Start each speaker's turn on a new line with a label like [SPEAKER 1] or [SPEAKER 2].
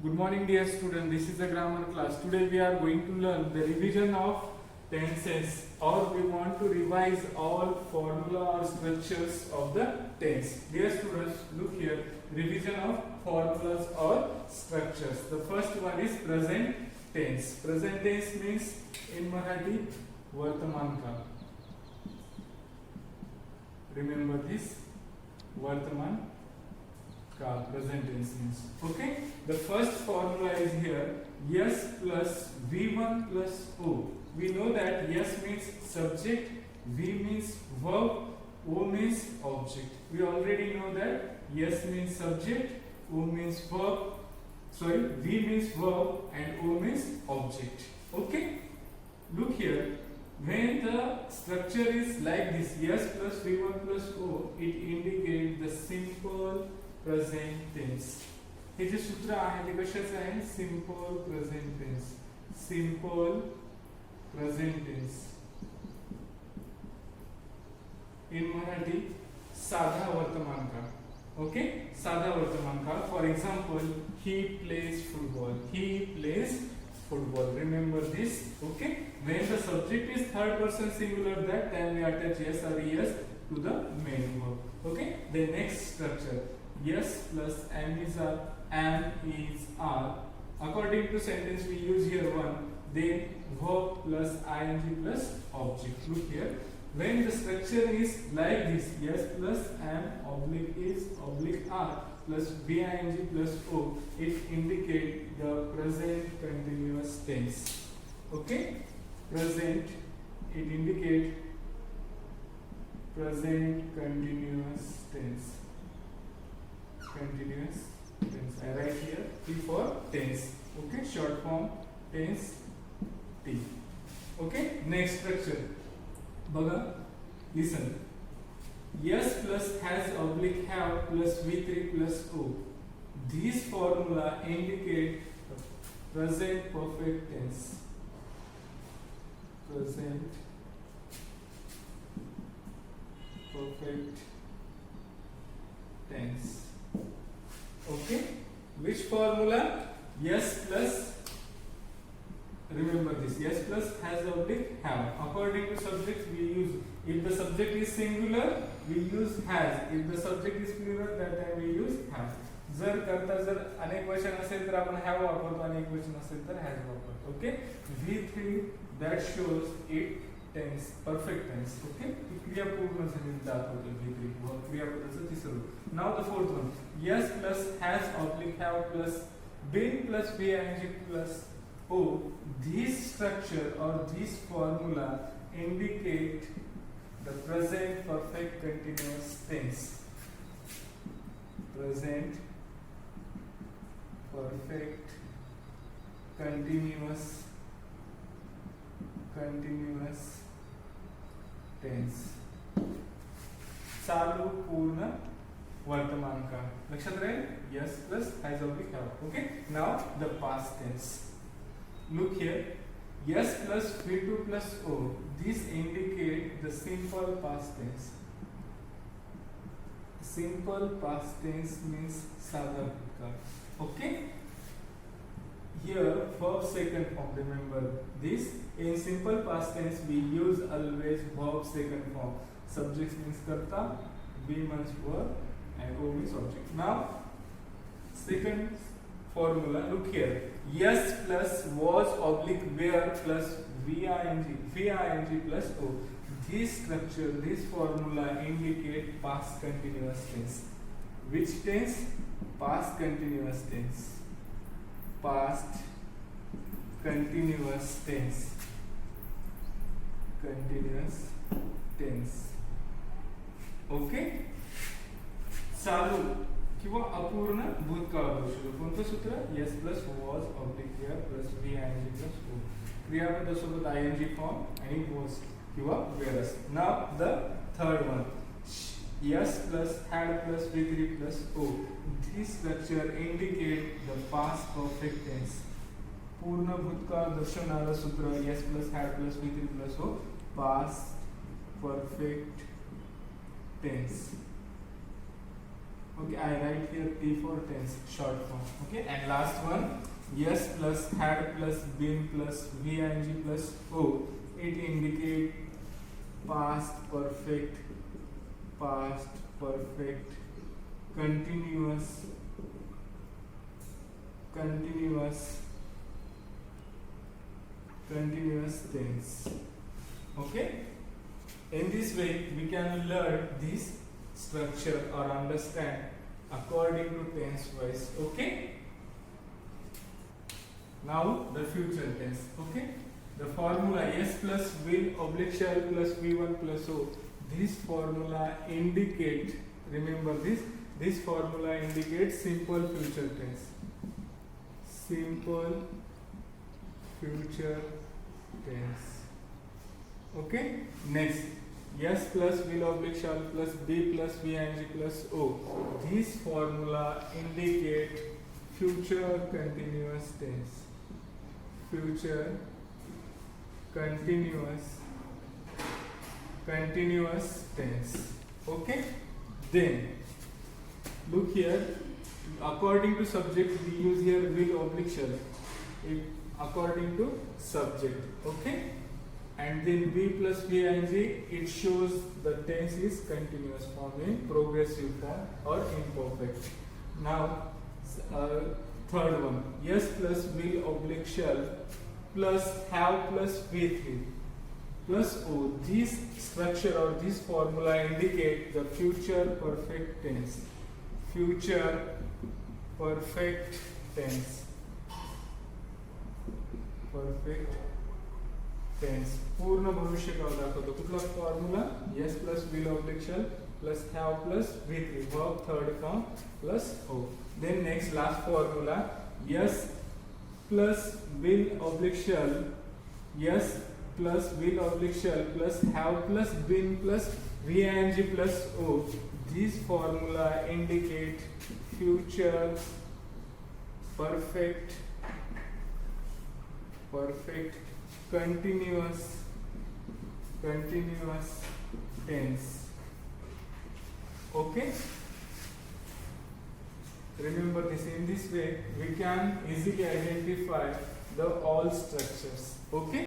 [SPEAKER 1] Good morning, dear student. This is the grammar class. Today we are going to learn the revision of tenses, or we want to revise all formula or structures of the tense. Dear students, look here. Revision of formulas or structures. The first one is present tense. Present tense means in Marathi वर्तमान काल. Remember this. वर्तमान काल, present tense means. Okay. The first formula is here. S plus V1 plus O. We know that S means subject, V means verb, O means object. We already know that S means subject, O means verb. Sorry, V means verb and O means object. Okay. Look here. When the structure is like this, S plus V1 plus O, it indicates the simple present tense. हे जे सूत्र आहे ते कशाचं आहे? Simple present tense. Simple present tense in Marathi साधा वर्तमान काळ. Okay, साधा वर्तमान काळ. For example, he plays football. He plays football. Remember this. Okay. When the subject is third person singular, that then we attach s or es to the main verb. Okay. The next structure, yes plus am is are, am is are. According to sentence, we use here one. Then verb plus ing plus object. Look here. When the structure is like this, yes plus am oblique is oblique are plus bing plus o, it indicates the present continuous tense. Okay, present, it indicates present continuous tense. Continuous tense. I write here T for tense. Okay, short form tense T. Okay, next structure. Baga, listen. S plus has oblique have plus V3 plus O. These formula indicate present perfect tense. Present perfect tense. Okay. Which formula? S plus. Remember this. S plus has oblique have. According to subject, we use. If the subject is singular, we use has. If the subject is plural, that time we use have. जर करता जर अनेक वचन असेल तर आपण have वापरतो, अनेक वचन असेल तर has वापरतो. Okay. V3 that shows it tense, perfect tense. Okay. ती क्रिया पूर्ण झालेली दाखवते V3. व क्रियापदाचं तिसरं. Now the fourth one. Yes plus has oblique have plus been plus bing plus o. This structure or this formula indicate the present perfect continuous tense. Present perfect continuous tense. चालू पूर्ण वर्तमान काळ. लक्षात राहील. Yes plus has oblique have. Okay. Now the past tense. Look here. Yes plus V2 plus O. This indicate the simple past tense. Simple past tense means साधा भूतकाळ. Okay. Here verb second form. Remember this. In simple past tense we use always verb second form. Subject means karta, be means verb, and O means object. Now second formula. Look here. Yes plus was oblique where plus VING plus O. This structure, this formula indicate past continuous tense. Which tense? Past continuous tense. Past continuous tense. Continuous tense. Okay? चालू किंवा अपूर्ण भूतकाळ दर्शवतो. कोणतं सूत्र? S plus was oblique where plus VING plus O. क्रियापदासोबत ing form आणि was किंवा where. Now the third one. S plus had plus V3 plus O. This structure indicate the past perfect tense. पूर्ण भूतकाळ दर्शवणारं सूत्र S plus had plus V3 plus O. Past perfect tense. Okay, I write here T for tense, short form. Okay, and last one, yes plus had plus been plus VING plus O. It indicate past perfect, continuous, tense. Okay. In this way, we can learn this structure or understand according to tense wise. Okay. Now the future tense. Okay. The formula S plus will oblique shall plus V1 plus O. This formula indicate. Remember this. This formula indicates simple future tense. Simple future tense. Okay. Next. S plus will oblique shall plus B plus VING plus O. This formula indicate future continuous tense. Future continuous tense. Okay. Then look here. According to subject, we use here will oblique shall. According to subject. Okay. And then B plus VING, it shows the tense is continuous form in progressive form or imperfect. Now, third one, yes plus will oblique shall plus have plus V3 plus O. This structure or this formula indicate the future perfect tense. Future perfect tense. Perfect tense. पूर्ण भविष्य काळ दाखवतो. कुठला formula? yes plus will oblique shall plus have plus V3 verb third form plus O. Then next last formula, yes plus will oblique shall, yes plus will oblique shall plus have plus been plus VING plus O. This formula indicate future perfect continuous tense. Okay. Remember this. In this way we can easily identify the all structures. Okay.